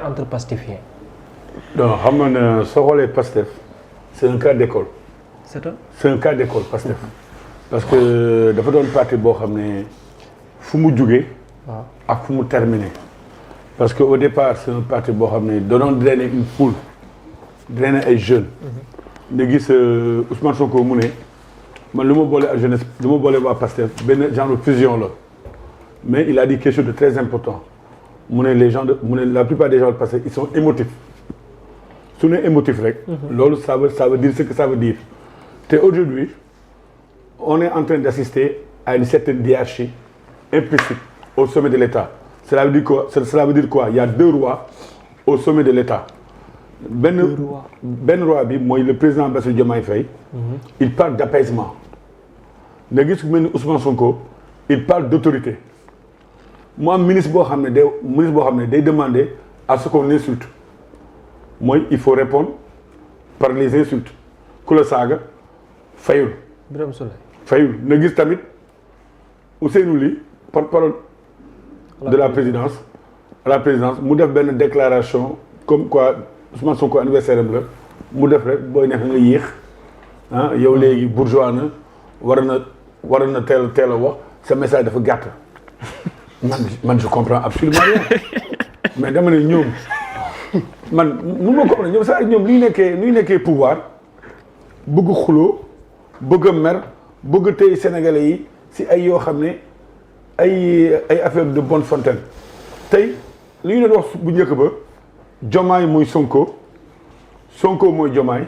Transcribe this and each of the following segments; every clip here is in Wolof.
entre pastifiens. non xam nga ne soo xoolee Pastef c'est un cas d'école. c'est un cas d'école Pastef parce que dafa doon parti boo xam ne fu mu jugee. waaw ak fu mu terminé. parce que au départ c'est un parti boo xam ne da doon drainer une foule drainer ay jeunes. nga gis Ousmane Sonko mu ne man lu ma boole ak jeunesse lu ma boole waa Pastef benn genre de fusion la mais il a dit quelque chose de très important mu ne les gens mu ne la plupart des gens de Pastef ils sont émotifs su ne émotif rek. loolu ça veut dire ce que ça veut dire te aujourd'hui on est en train d'assister à une certaine hiérarchie implicite au sommet de l'État. Cela veut dire quoi? Il y a deux rois au sommet de l'État. Ben roi bi mooy le président Bassirou Diomaye Faye. Il parle d'apaisement. nga gis ku mel ni Ousmane Sonko il parle d'autorité. mu am ministre boo xam ne day demander à ce qu'on insulte mooy il faut répondre par les insultes ku la saaga fayul. Birame Souleye fayul nga gis tamit Ousseynou Ly porte-parole de la présidence à la présidence mu def benn déclaration comme quoi Ousmane Sonko anniversaire am la mu def rek booy nekk nga yéex ah yow léegi bourgeois na war na teel a wax sa message dafa gàtt man je comprends absolument rien mais dama ne ñoom man mun ma comprendre ñoom sax ñoom li ñu nekkee pouvoir bëgg xuloo bëgg a mer bëgg tey sénégalais yi si ay yoo xam ne ay affaire de bonne fontaine tey li ñu doon wax bu njëkk ba Diomaye mooy Sonko mooy Diomaye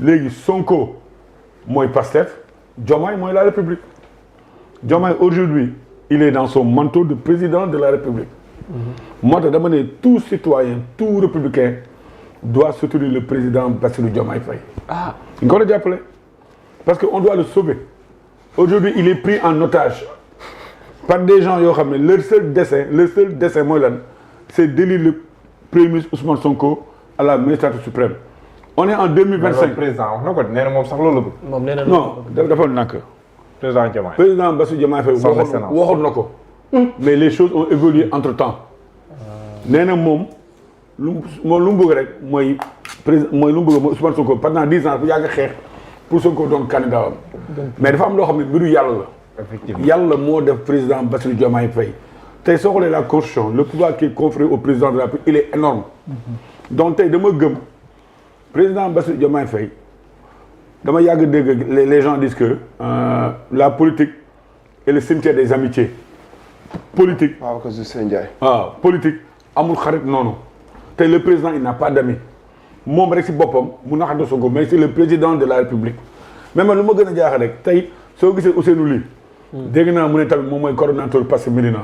léegi Sonko mooy Pastef Diomaye mooy la République Diomaye aujourd'hui il est dans son manteau de président de la République moo tax dama ne tout citoyen tout républicain doit soutenir le président Bassirou Diomaye Faye ñu ko war a jàppale parce que on doit le sauver aujourd'hui il est pris en otage par des gens yoo xam ne leur seul dessein mooy lan c'est d'élire le premier ministre Ousmane Sonko à la magistrature suprême on est en 2025. président wax na ko nee na moom sax loolu bëgg. moom nee na non dafa nàkk. président Bassirou Diomaye Faye waxoon na ko. mais les choses ont évolué entre temps. nee na moom lu mu bëgg rek mooy lu mu bëgg mooy Ousmane Sonko pendant 10 ans bu yàgg xeex pour Sonko doon candidat am. mais dafa am loo xam ne mbiru yàlla la. effectivement yàlla moo def président Bassirou Diomaye Faye. tey soo xoolee la constitution le pouvoir qui est conféré au président de la République il est énorme donc tey dama gëm président Bassirou Diomaye Faye dama yàgg dégg les gens disent que la politique est le cimetière des amitiés politique. waaw ko Sèye Ndiaye. waaw politique amul xarit noonu tey le président il n'a pas d'amis moom rek si boppam mu naxante Sonko mais c'est le président de la République mais man lu ma gën a jaaxal rek tey soo gisee Ousseynou Ly. dégg naa mu ne tamit moom mooy coordonnateur Pastef Médina.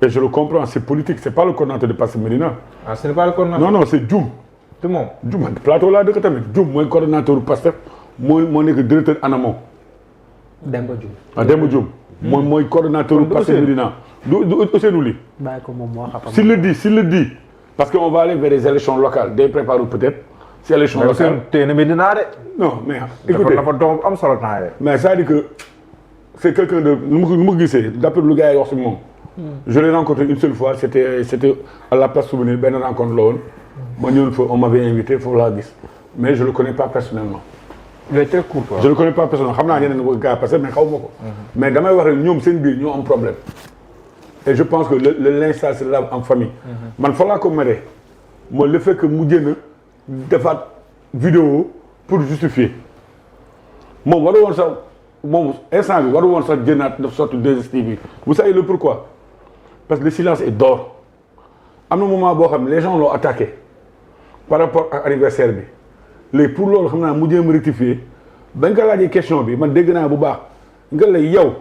et je le comprends c'est politique c'est pas le coordonnateur de Pastef Médina. ah ce n'est pas le coordonnateur. non c'est Dioum. tout moom Dioum plateau laa dëkk tamit Dioum mooy coordonnateur Pastef moo nekk directeur ANAMO. Demba Dioum. Demba Dioum. mooy coordonnateur Pastef Médina. du Ousseynou Ly. bàyyi ko moom moo xam. s'il le dit parce que on va aller vers des élections locales day préparer peut-être. si élection locale tey na Médina de. non mais écoutez dafa doom am solo temps mais c'est-à-dire que c'est quelqu'un de nu ma gisee d'après lu gars yi wax si moom. je l'ai rencontré une seule fois c'était à la place Souvenir benn rencontre la woon. ma ñëwoon fa on m'avait invité foofu laa gis mais je le connais pas personnellement. il est très court quoi. je le connais pas personnellement xam naa ñeneen gars parce que mais xaw ma ko. mais damay wax rek ñoom seen biir ñoo am problème. et je pense que le linge sale se lave en famille. man fa laa ko meree mooy le fait que mu génn defaat vidéo pour justifier moom waru woon sax moom instant bi waru woon sax génnaat def sorte 2STV vous savez le pourquoi parce que le silence est d'or am na moment boo xam ne les gens l'ont attaqué par rapport ak anniversaire bi léegi pour loolu xam naa mu jéem rectifier bañ ko laajee question bi man dégg naa bu baax nga lay yow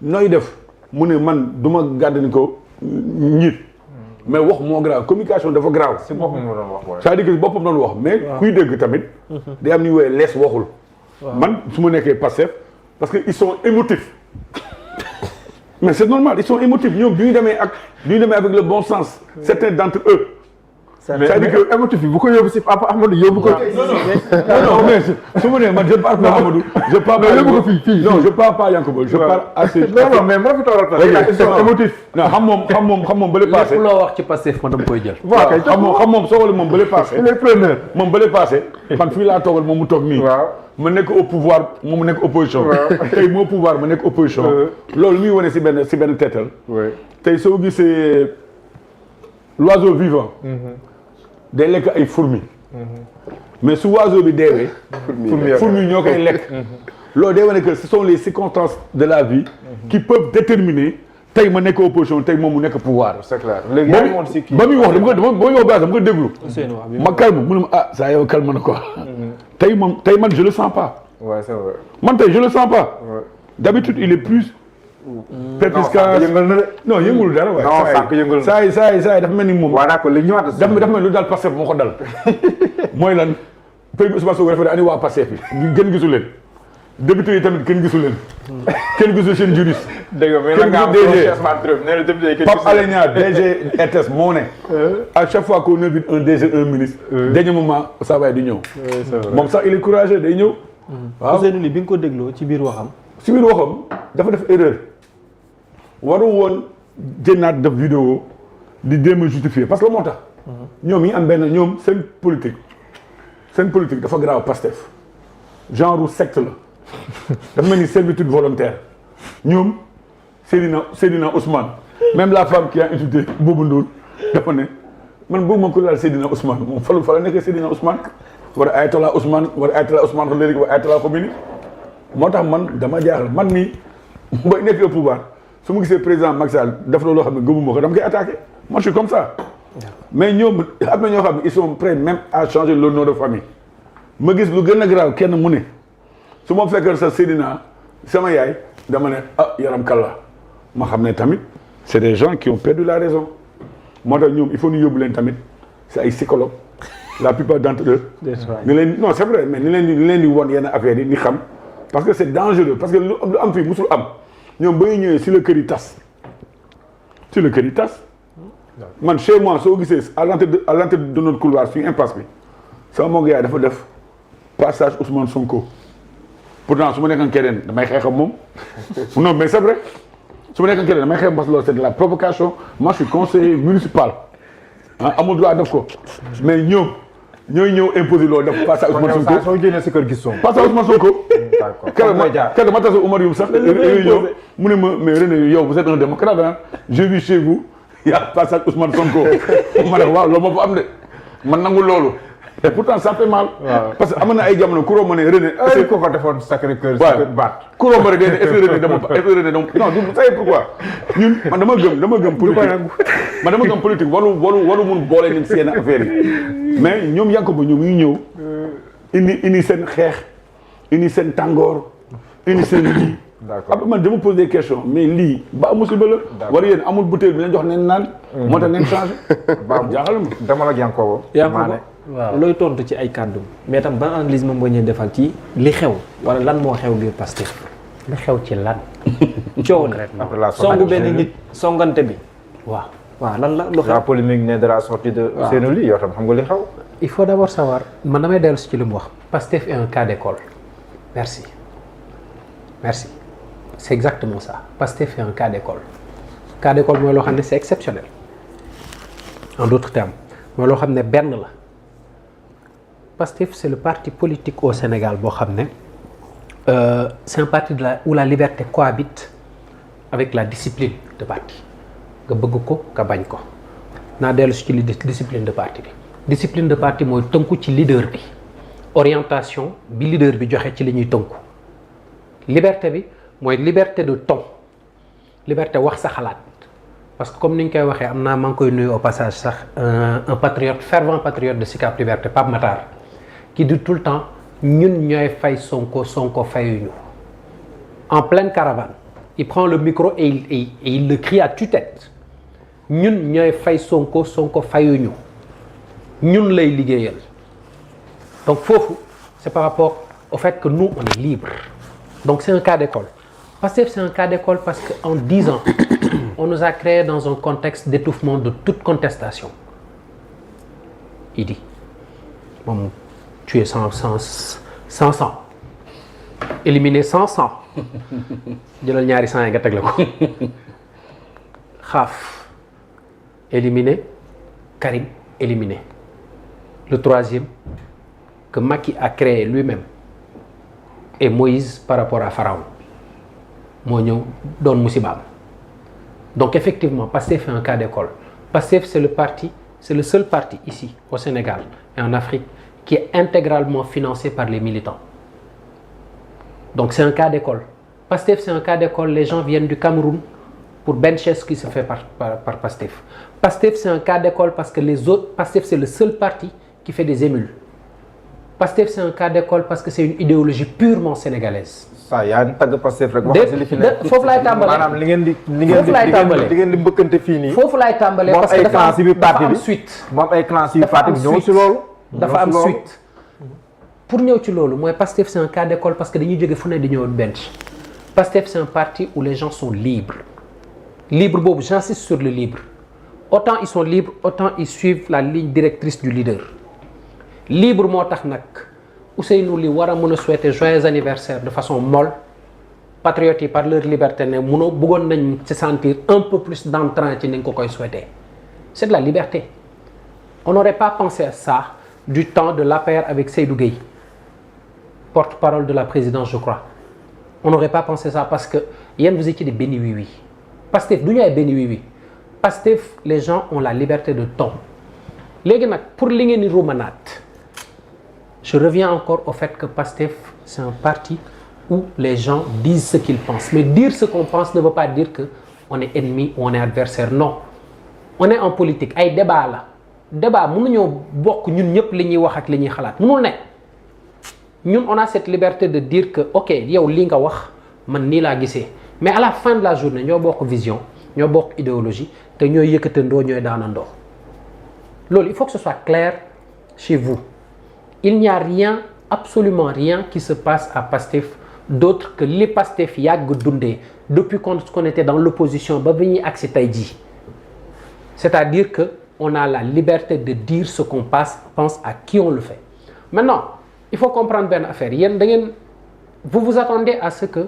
nooy def mu ne man du ma gàddani ko njiit mais wax moo grave communication dafa grave. si boppam la doon wax c'est-à-dire que boppam doon wax mais kuy dégg tamit day am ni woowee lees waxul man su ma nekkee Pastef parce que ils sont émotifs mais c'est normal ils sont émotifs ñoom du ñu demee avec le bon sens certains d'entre eux c'est-à-dire que émotif bi bu ko yóbbu si Papa Amadou yóbbu ko. non mais su ma nee man je parle pas Amadou. je parle pas yóbbu ko fii non je parle pas Yankoba je parle assez. non mais ma fi toogal parce que émotif. non xam moom bële passé. lépp loo wax ci Pastef man dama koy jël. waaw xam moom soo wala moom bële passé. il est preneur. moom bële passé man fii laa toogal moom mu toog nii. waaw ma nekk au pouvoir moom mu nekk opposition. tey moo pouvoir ma nekk opposition. loolu muy wane si benn teetal. tey soo gisee l'oiseau vivant. day lekk ay fourmis. mais su oiseau bi deewee. fourmis ñoo koy lekk. loolu day wane que ce sont les circonstances de la vie. qui peuvent déterminer tey ma nekk opposition tey moom mu nekk pouvoir. c'est clair léegi yaa ngi woon si kii ba muy wax dama ko dama ko déglu. ma calme mu ne ma ah saa yow calme na quoi. tey man je le sens pas. ouais c'est vrai. man tey je le sens pas. d'habitude il est plus. perspicace non yëngul dara waaye. non sànq yëngul saa yi dafa mel ni moom. waaw d'accord li ñëwaat dafa mel ni lu daal Pastef moo ko dal. mooy lan premier Ousmane Sonko dafa ne ani waa Pastef yi kenn gisu leen. député yi tamit kenn gisu leen. kenn gisu seen juriste. dégg nga mais nag nga am DG Pape Alé Niang DG RTS moo ne. à chaque fois qu'on invite un DG un ministre. dernier moment saa waay di ñëw. moom sax il est courageux day ñëw. waaw Ousseynou Ly bi nga ko dégloo ci biir waxam. ci biir waxam dafa def erreur. waru woon jënnaat def vidéo di jéem a justifier parce que moo tax. ñoom yi am benn ñoom seen politique dafa grave Pastef genre secte la dafa mel ni servitude volontaire ñoom Seydina Ousmane même la femme qui a insulté Boubou Ndour dafa ne man bëgg ma ko laal Seydina Ousmane moom fa la nekkee Seydina Ousmane war a ayatollah Ousmane ko léegi war ayatollah Khomeini moo tax man dama jaaxal man nii ba nekk au pouvoir su ma gisee président Macky Sall def loolu loo xam ne gëmuma ko dama koy attaqué moi je suis comme ça. mais ñoom am na ñoo xam ne ils sont prêts même à changer le nom de famille ma gis lu gën a grave kenn mu ne su ma fekkee sa Seydina sama yaay dama ne ah yaram kalla ma xam ne tamit c'est des gens qui ont perdu la raison moo tax ñoom il faut ñu yóbbu leen tamit c'est ay psychologues la plupart d'entre eux. ni leen non c'est vrai mais ni leen di won yenn affaires yi ni xam parce que c'est dangereux parce que lu am fii musul am. ñoom ba ñu ñëwee si le kër yi tas man chez moi soo gisee à l'entrée de notre couloir suñu impasse bi sama mbokk yaay dafa def passage Ousmane Sonko pourtant su ma nekkoon keneen damay xeex ak moom non mais c'est vrai su ma nekkoon keneen damay xeex parce que loolu c'est de la provocation moi je suis conseiller municipal amul droit def ko mais ñoom ñooy ñëw imposer loolu def passage Ousmane Sonko soo génnee si kër gis soom passage Ousmane Sonko keroog ma tase Oumar Youm sax réunion mu ne ma mais René yow vous êtes un démocrate hein je vis chez vous il y a passage Ousmane Sonko ma ne waaw loolu moo fa am de man nangu loolu et pourtant ça fait mal parce que amoon na ay jamono ku romb ne René est-ce que ko defoon Sacré-Cœur baat ku romb rek est-ce que René dama non du savez pourquoi ñun man dama gëm politique waru mun boole nit si yenn affaires yi mais ñoom Yankoba ñoom ñu ñëw indi seen xeex indi seen tàngoor indi seen lii. d'accord après man dama pose des questions mais lii ba musiba la. war yéen amul bouteille bi leen jox neen naan. moo tax neen changé. baabu jaaxal ma dama la Yankoba. Yankoba waaw looy tontu ci ay kàddu mais tam ban analyse moom boo ñëwee defal ci li xew wala lan moo xew biir Pastef. li xew ci lan. coow la songu benn nit songante bi waaw lan la lu xew. la polémique ne de la sortie de Ousseynou Ly yow tam xam nga li xew. il faut d'abord savoir man damay dellu ci li mu wax. Pastef est un cas d'école. Merci c'est exactement ça Pastef est un cas d'école mooy loo xam ne c'est exceptionnel en d'autres termes mooy loo xam ne benn la Pastef c'est le parti politique au Sénégal boo xam ne c'est un parti où la liberté cohabite avec la discipline de parti nga bëgg ko nga bañ ko naa dellu ci li discipline de parti bi discipline de parti mooy tënku ci leader bi orientation bi leader bi joxe ci li ñuy tënku liberté bi mooy liberté de ton liberté wax sa xalaat parce que comme ni ñu koy waxee am naa maa ngi koy nuyu au passage sax un patriote fervent patriote de Sicap Liberté Pape Matar qui dit tout le temps ñun ñooy fay Sonko fayuñu en pleine caravane il prend le micro et il le crie à tue-tête ñun ñooy fay Sonko fayuñu ñun lay liggéeyal donc foofu c'est par rapport au fait que nous on est libre donc c'est un cas d'école Pastef c'est un cas d'école parce que en 10 ans on nous a créé dans un contexte d'étouffement de toute contestation Idi moom tué 100 éliminé 100 jëlal ñaari 100 yi nga teg la ko Xaaf éliminé Karim éliminé le troisième que Macky a créé lui-même et Moïse par rapport à Pharaon moo ñëw doon musibaam. Donc effectivement Pastef fait un cas d'école. Pastef c'est le seul parti ici au Sénégal et en Afrique qui est intégralement financé par les militants. Donc c'est un cas d'école. Pastef c'est un cas d'école, les gens viennent du Cameroun pour bencher ce qui se fait par Pastef. Pastef c'est un cas d'école parce que les autres, Pastef c'est le seul parti qui fait des émules. Pastef c'est un cas d'école parce que c'est une idéologie purement sénégalaise. ça yaa ngi tagg Pastef rek wax li fi nekk foofu laay tàmbalee maanaam li ngeen di mbëkkante fii nii. foofu laay tàmbalee parce que dafa am suite. moom ay clans ci biir parti bi ñëw ci loolu. dafa am suite. pour ñëw ci loolu mooy Pastef c'est un cas d'école parce que dañuy jóge fu ne di ñëw bench. Pastef c'est un parti où les gens sont libres. Libre boobu j'insiste sur le libre. Autant ils sont libres, autant ils suivent la ligne directrice du leader. Libre moo tax nag Ousseynou Ly war a mën a souhaiter joyeux anniversaire de façon molle. Patriotes yi par leur liberté ne mënoo bëggoon nañ se sentir un peu plus d'entrain ci ni nga ko koy souhaiter. C'est de la liberté. On n'aurait pas pensé à ça du temps de l'APR avec Seydou Gueye, porte-parole de la présidence je crois. On n'aurait pas pensé ça parce que yéen vous étiez des béni oui-oui. Pastef du ñu ay béni oui-oui. Pastef les gens ont la liberté de ton. Léegi nag pour li ngeen di ruumanaat je reviens encore au fait que Pastef c'est un parti où les gens disent ce qu'ils pensent. Mais dire ce qu'on pense ne veut pas dire que on est ennemi ou on est adversaire. Non. On est en politique. Ay débat la. Débat mënuñoo bokk ñun ñëpp li ñuy wax ak li ñuy xalaat. Mënul ne. Ñun on a cette liberté de dire que ok yow li nga wax man nii laa gisee. Mais à la fin de la journée ñoo bokk vision, ñoo bokk idéologie te ñooy yëkkatandoo ñooy daanandoo. Loolu il faut que ce soit clair chez vous. Il n'y a rien, absolument rien qui se passe à Pastef d'autre que li Pastef yàgg dundee depuis qu'on était dans l'opposition ba bi ñuy agsi tey jii. C'est-à-dire que on a la liberté de dire ce qu'on pense à qui on le fait. Maintenant, il faut comprendre benn affaire. Yéen da ngeen vous vous attendez à ce que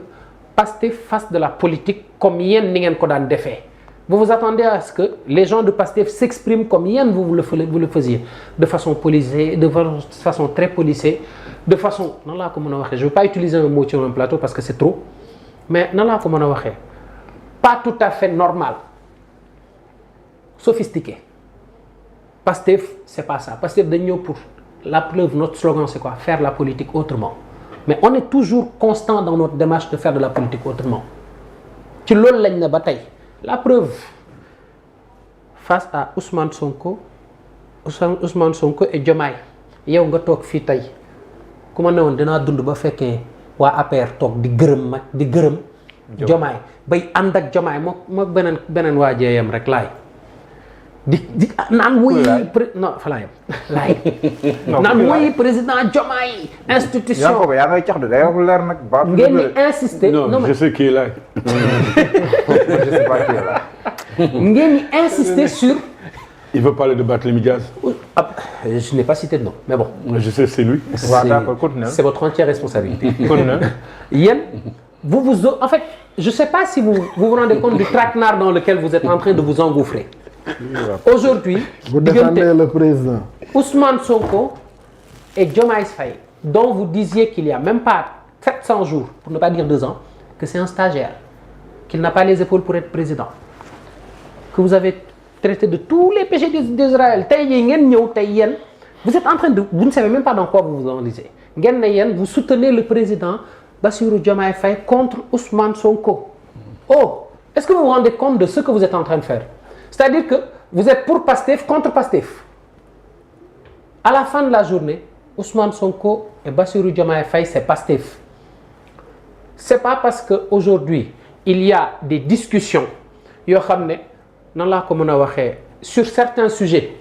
Pastef fasse de la politique comme yéen ni ngeen ko daan defee. Vous vous attendez à ce que les gens de Pastef s'expriment comme yéen vous le faisiez, de façon policée, de façon très policée, de façon nan laa ko mën a waxee. Je ne veux pas utiliser un mot sur un plateau parce que c'est trop, mais nan laa ko mën a waxee. Pas tout à fait normal, sophistiqué. Pastef c'est pas ça. Pastef dañ ñëw pour la preuve. Notre slogan c'est quoi? Faire la politique autrement. Mais on est toujours constant dans notre démarche de faire de la politique autrement. ci loolu lañ ne ba tey. La preuve, face à Ousmane Sonko et Diomaye yow nga toog fii tey ku ma ne woon dinaa dund ba fekkee waa APR toog di gërëm mag di gërëm Diomaye bay ànd ak Diomaye moo beneen waa jeeyam rek laay di naan wuy non fa laa yem laay naan wuy président Diomaye institution yaa ngay cax de day wax leer nag ba ngeen di insister non je sais qui est là. je sais pas qui est là. ngeen di insister sur. Il veut parler de Barthélémy Diaz. Je n'ai pas cité de nom, mais bon. Je sais c'est lui. C'est votre entière responsabilité. Yann, en fait, je ne sais pas si vous vous rendez compte du traquenard dans lequel vous êtes en train de vous engouffrer. Aujourd'hui, vous défendez le président. Ousmane Sonko et Diomaye Faye, dont vous disiez qu'il n'y a même pas 700 jours, pour ne pas dire 2 ans, que c'est un stagiaire, qu'il n'a pas les épaules pour être président, que vous avez traité de tous les péchés d'Israël. Vous êtes en train de... Vous ne savez même pas dans quoi vous vous enlisez. Vous soutenez le président Bassirou Diomaye Faye contre Ousmane Sonko. Oh, est-ce que vous vous rendez compte de ce que vous êtes en train de faire? C'est-à-dire que vous êtes pour Pastef contre Pastef. À la fin de la journée, Ousmane Sonko et Bassirou Diomaye Faye, c'est Pastef. C'est pas parce qu'aujourd'hui, il y a des discussions sur certains sujets,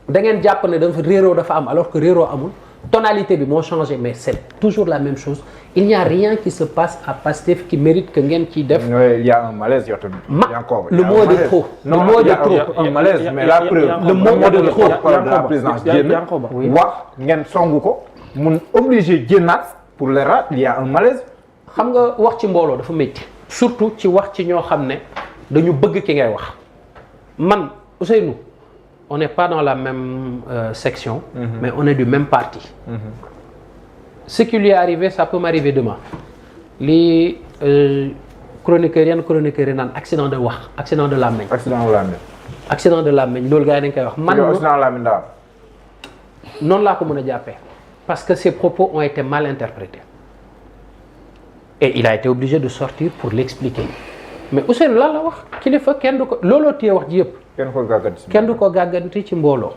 da ngeen jàpp ne dafa réeroo dafa am alors que réeroo amul tonalité bi moo changé mais c'est toujours la même chose il n'y a rien qui se passe à Pastef qui mérite que ngeen ciy def. il y a un malaise yow tamit. le mot de trop. non le mot de trop. un malaise mais la preuve. le mot de trop. de la présidence génn wax ngeen songu ko mun obligé génnaat pour le rat il y a un malaise. xam nga wax ci mbooloo dafa métti surtout ci wax ci ñoo xam ne dañu bëgg ki ngay wax man Ousseynou on n'est pas dans la même section mais on est du même parti ce qui lui est arrivé ça peut m'arriver demain li chroniqueur yan chroniqueur yi naan accident de wax accident de làmmiñ accident de làmmiñ loolu gars yi dañ koy wax man accident de làmmiñ daal noonu laa ko mën a jàppee parce que ses propos ont été mal interprétés et il a été obligé de sortir pour l'expliquer mais Ousseynou lan la wax kilifa kenn du ko looloo téye wax ji yëpp kenn du ko gàgganti ci mbooloo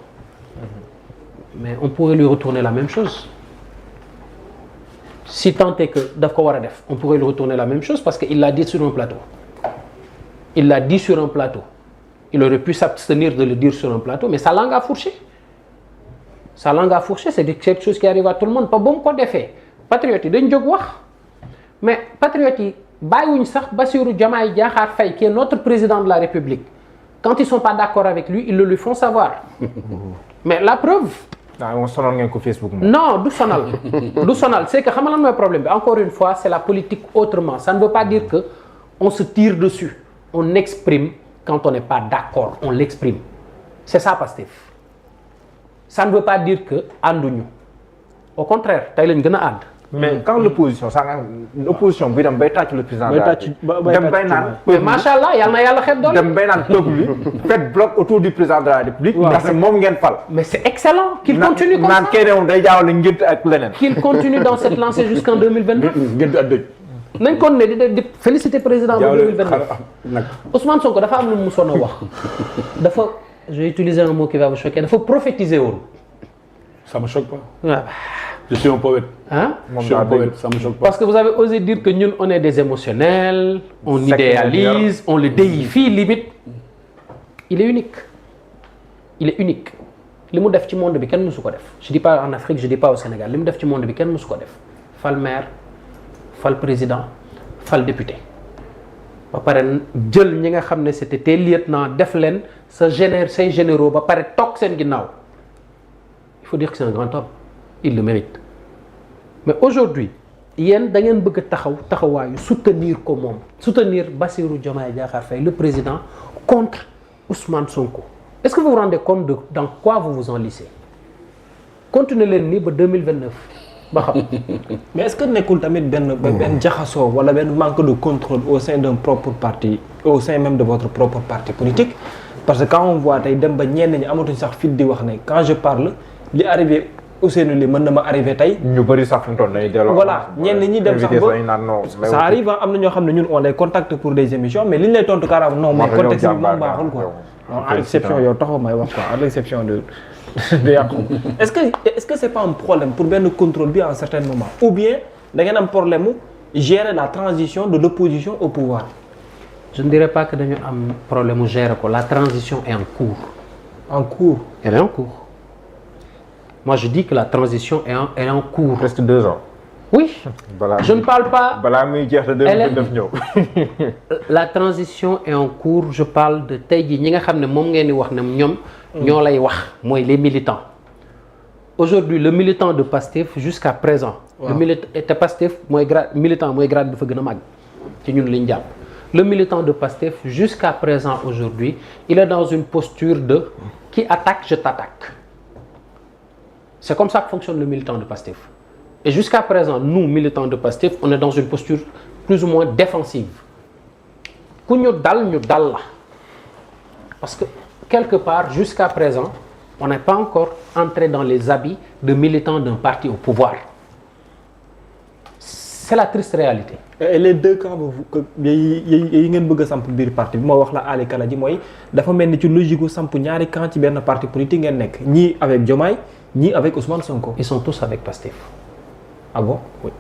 mais on pourrait lui retourner la même chose si tant est que daf ko war a def on pourrait lui retourner la même chose parce que il l'a dit sur un plateau il l'a dit sur un plateau il aurait pu s'abstenir de le dire sur un plateau mais sa langue a fourché c'est quelque chose qui arrive à tout le monde pas ba mu ko defee patriotes yi dañ jóg wax mais patriotes yi bàyyiwuñ sax Bassirou Diomaye Diakhar Faye qui est notre président de la République quand ils sont pas d'accord avec lui ils le lui font savoir mais la preuve moom sonal ngeen ko Facebook moom. non du sonal c'est que xam nga lan mooy problème bi encore une fois c'est la politique autrement ça ne veut pas dire que on se tire dessus on exprime quand on n'est pas d'accord on l'exprime c'est ça Pastef ça ne veut pas dire que ànduñu au contraire tey lañ gën a ànd mais quand l'opposition l'opposition bi dem bay tàcc le président dem bay naan mais macha allah yal na yàlla xeeb doole dem bay naan peuple bi faites bloc autour du président de la République parce que moom ngeen fal mais c'est excellent qu'il continue comme ça naan kay moom day jaawale ngént ak leneen qu'il continue dans cette lancée jusqu'en 2029 ngént ak dëj nañ kon ne di féliciter président de 2029 Ousmane Sonko dafa am lu mu musoon a wax dafa je vais utiliser un mot qui va vous choquer dafa prophétiser woon ça me choque pas waaw je suis un poète. Hein? Je suis un poète, ça me choque pas. Parce que vous avez osé dire que ñun on est des émotionnels, on idéalise, on le déifie limite. Il est unique. li mu def ci monde bi kenn mësu ko def je dis pas en Afrique je dis pas au Sénégal li mu def ci monde bi kenn mësu ko def fal maire fal président fal député ba pare jël ñi nga xam ne c'était tes lieutenants def leen say généraux ba pare toog seen ginnaaw il faut dire que c'est un grand homme il le mérite mais aujourd'hui yéen da ngeen bëgg a taxawaayu soutenir ko moom soutenir Bassirou Diomaye Diakhar Faye le président contre Ousmane Sonko est-ce que vous vous rendez compte de dans quoi vous vous enlissez continuez leen nii ba 2029 ba xam. mais est-ce que nekkul tamit benn jaxasoo wala benn manque de contrôle au sein d'un propre parti au sein même de votre propre parti politique parce que quand on voit tey dem ba ñenn ñi amatuñ sax fit di wax ne quand je parle li arrivé Ousseynou li mën na ma arrivé tey. ñu bëri sax fi mu toll nii delloo. voilà ñenn ñi dem sax ba ça arrive am na ñoo xam ne ñun on les contacte pour des émissions mais li ñu lay tontu carrément non mais contexte bi moom baaxul quoi. à l'exception yow taxaw may wax quoi à l'exception de Yacoub. est-ce que c'est pas un problème pour benn contrôle bi à un certain moment ou bien da ngeen am problème mu gérer la transition de l'opposition au pouvoir. je ne dirais pas que dañu am problème mu gérer ko la transition est en cours. en cours. elle est en cours. Moi, je dis que la transition est en cours. Presque 2 ans. Oui. Je ne parle pas... La transition est en cours. Je parle de tey jii ñi nga xam ne moom ngeen di wax ne ñoom ñoo lay wax mooy les militants. Aujourd'hui, le militant de Pastef jusqu'à présent. Wow. Le militant de Pastef militant mooy grade bi fa gën a màgg ci ñun liñ jàpp. Le militant de Pastef jusqu'à présent aujourd'hui, il est dans une posture de qui attaque, je t'attaque. C'est comme ça que fonctionne le militant de Pastef. Et jusqu'à présent, nous, militants de Pastef, on est dans une posture plus ou moins défensive. Ku ñu dal la. Parce que, quelque part, jusqu'à présent, on n'est pas encore entré dans les habits de militants d'un parti au pouvoir. C'est la triste réalité. Et les deux camps yi ngeen bëgg a samp biir parti bi ma wax la Ali Kala ji mooy dafa mel ni ci logique gu samp ñaari camp ci benn parti politique ngeen nekk ñii avec Diomaye ñii avec Ousmane Sonko. Ils sont tous avec Pastef. Ah bon? Oui.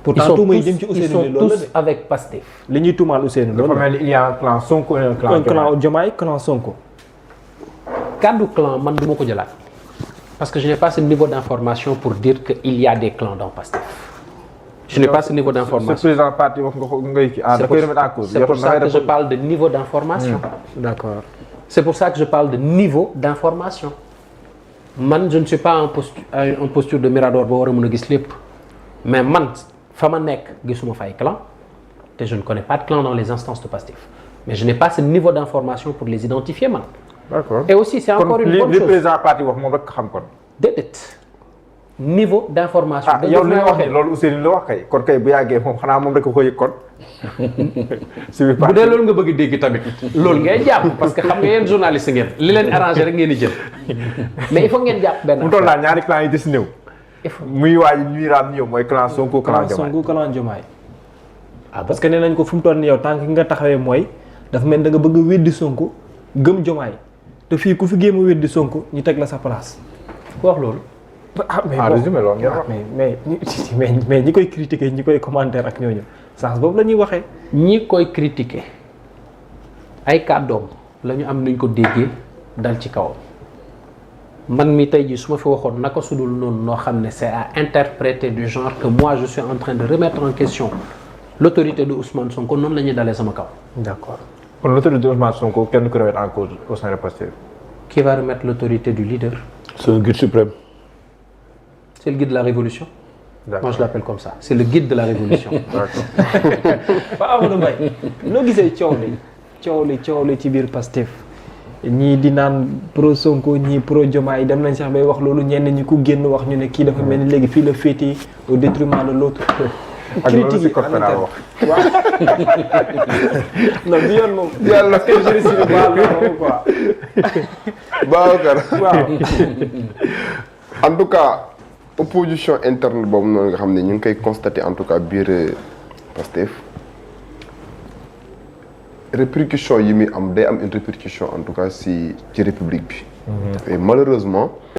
Pourtant tuuma yi jëm ci Ousseynou ils sont tous avec Pastef. li ñuy tuumaal Ousseynou loolu. dafa mel ni il y a un clan Sonko et un clan Diomaye. Un clan Diomaye, clan Sonko. Kaddu clan man du ma ko jëlaat. Parce que je n'ai pas ce niveau d'information pour dire qu'il y a des clans dans Pastef. Je n'ai pas ce niveau d'information. Ce président parti wax nga ko ngay kii da koy remettre en cause. C'est pour ça que je parle de niveau d'information. D'accord. C'est pour ça que je parle de niveau d'information. Man je ne suis pas en posture de mirador boo war a mën a gis lépp mais man fa ma nekk gisuma fay clan te je ne connais pas de clan dans les instances de Pastef mais je n'ai pas ce niveau d'information pour les identifier man. D'accord. Et aussi c'est encore une bonne chose. li président parti wax moom rek xam kon. déedéet niveau d'information. yow li nga wax nii loolu Ousseynou la wax kay kon kay bu yàggee moom xanaa moom rek ko yëg kon. bu dee loolu nga bëgg dégg tamit loolu ngay jàpp parce que xam nga yéen journaliste ngeen li leen arrangé rek ngeen di jël mais il faut ngeen jàpp benn. mu toll naa ñaari clan yi des néew. muy waaj ñuy raam ñëw mooy clan Sonko clan Diomaye. Sonko clan Diomaye. parce que nee nañ ko fu mu toll nii yow tànk nga taxawee mooy dafa mel da nga bëgg a weddi Sonko gëm Diomaye te fii ku fi géem a weddi Sonko ñu teg la sa place ku wax loolu. résumé loolu ngeen wax mais ñi koy critiquer ñi koy commentaire ak ñooñu sens boobu la ñuy waxee. ñi koy critiquer ay kàddoom la ñu am nuñ ko déggee dal ci kawam man mi tey jii su ma fi waxoon naka sudul noonu noo xam ne c'est à interpréter du genre que moi je suis en train de remettre en question l'autorité de Ousmane Sonko noonu la ñuy dalee sama kaw. D'accord. kon l'autorité de Ousmane Sonko kenn du ko remettre en cause au sein de Pastef. Qui va remettre l'autorité du leader? C'est un guide suprême. C'est le guide de la révolution. Moi je l'appelle comme ça c'est le guide de la révolution. Ba Amadou Mbaye noo gisee coow li ci biir Pastef ñii di naan pro Sonko ñii pro Diomaye dem nañ sax bay wax loolu ñenn ñi ku génn wax ñu ne kii dafa mel ni léegi fii la féetee au détriment de l'autre. ak loolu si code pénal wax. Non bi yoon moom. yàlla parce que juriste bi baal na moom quoi. Babacar. waaw. En tout cas opposition interne boobu noonu nga xam ne ñu ngi koy constater en tout cas biir Pastef répercussion yi muy am day am une répercussion en tout cas ci république bi. Et malheureusement